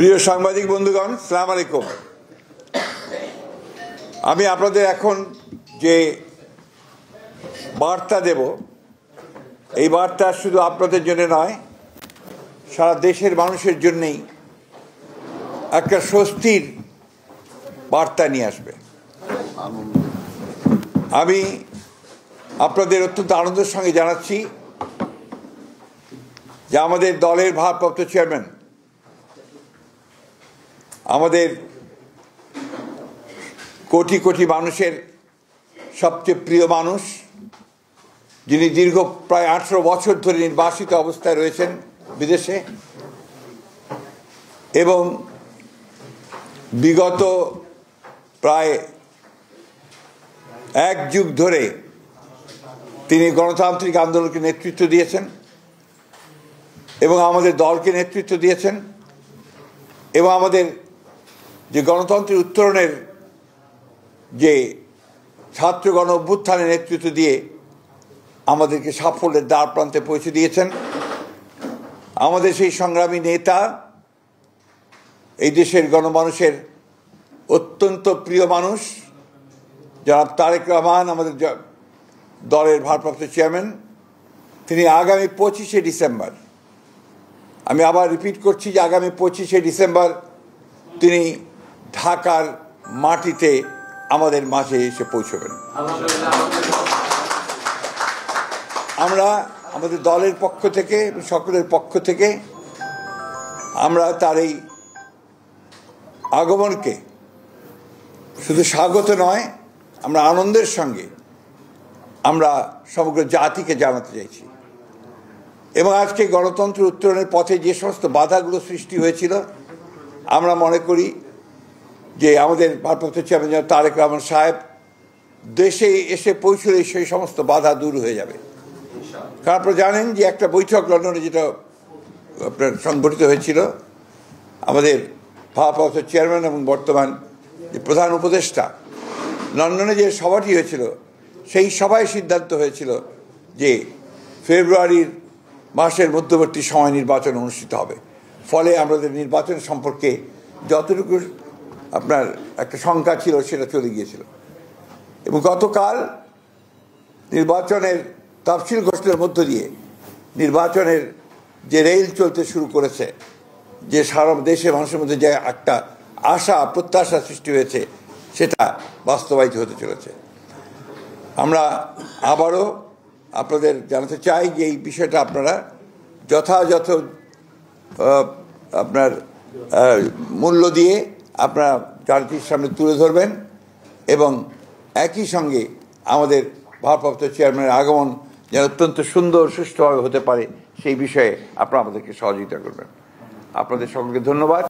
প্রিয় সাংবাদিক বন্ধুগণ, আসসালামু আলাইকুম। আমি আপনাদের এখন যে বার্তা দেব, এই বার্তা শুধু আপনাদের জন্য নয়, সারা দেশের মানুষের জন্যই একটা স্বস্তির বার্তা নিয়ে আসবে। আমি আপনাদের অত্যন্ত আনন্দের সঙ্গে জানাচ্ছি যে আমাদের দলের ভারপ্রাপ্ত চেয়ারম্যান, আমাদের কোটি কোটি মানুষের সবচেয়ে প্রিয় মানুষ, যিনি দীর্ঘ প্রায় 18 বছর ধরে নির্বাসিত অবস্থায় রয়েছেন বিদেশে, এবং বিগত প্রায় 1 যুগ ধরে তিনি গণতান্ত্রিক আন্দোলনকে নেতৃত্ব দিয়েছেন এবং আমাদের দলকে নেতৃত্ব দিয়েছেন, এবং আমাদের যে গণতন্ত্রের উত্তরণের যে ছাত্র গণ অভ্যুত্থানের নেতৃত্ব দিয়ে আমাদেরকে সাফল্যের দ্বার প্রান্তে পৌঁছে দিয়েছেন। আমাদের সেই সংগ্রামী নেতা, এই দেশের গণমানুষের অত্যন্ত প্রিয় মানুষ জনাব তারেক রহমান, আমাদের দলের ভারপ্রাপ্ত চেয়ারম্যান, তিনি আগামী 25শে ডিসেম্বর, আমি আবার রিপিট করছি যে আগামী 25শে ডিসেম্বর তিনি ঢাকার মাটিতে আমাদের মাঝে এসে পৌঁছবেন। আমরা আমাদের দলের পক্ষ থেকে, সকলের পক্ষ থেকে আমরা তার এই আগমনকে শুধু স্বাগত নয়, আমরা আনন্দের সঙ্গে আমরা সমগ্র জাতিকে জানাতে চাইছি। এবং আজকে গণতন্ত্র উত্তরণের পথে যে সমস্ত বাধাগুলো সৃষ্টি হয়েছিল, আমরা মনে করি যে আমাদের ভারপ্রাপ্ত চেয়ারম্যান তারেক রহমান সাহেব দেশে এসে পৌঁছলে সেই সমস্ত বাধা দূর হয়ে যাবে। কারণ আপনারা জানেন যে একটা বৈঠক লন্ডনে যেটা আপনার সংগঠিত হয়েছিল, আমাদের ভারপ্রাপ্ত চেয়ারম্যান এবং বর্তমান যে প্রধান উপদেষ্টা, লন্ডনে যে সভাটি হয়েছিল, সেই সভায় সিদ্ধান্ত হয়েছিল যে ফেব্রুয়ারির মাসের মধ্যবর্তী সময় নির্বাচন অনুষ্ঠিত হবে। ফলে আমাদের নির্বাচন সম্পর্কে যতটুকু আপনার একটা শঙ্কা ছিল সেটা চলে গিয়েছিল। এবং গতকাল নির্বাচনের তফসিল ঘোষণার মধ্য দিয়ে নির্বাচনের যে রেল চলতে শুরু করেছে, যে সারা দেশের মানুষের মধ্যে যে একটা আশা প্রত্যাশা সৃষ্টি হয়েছে, সেটা বাস্তবায়িত হতে চলেছে। আমরা আবারও আপনাদের জানাতে চাই যে এই বিষয়টা আপনারা যথাযথ আপনার মূল্য দিয়ে আপনারা জাতির সামনে তুলে ধরবেন, এবং একই সঙ্গে আমাদের ভারপ্রাপ্ত চেয়ারম্যানের আগমন যেন অত্যন্ত সুন্দর সুষ্ঠুভাবে হতে পারে সেই বিষয়ে আপনারা আমাদেরকে সহযোগিতা করবেন। আপনাদের সকলকে ধন্যবাদ।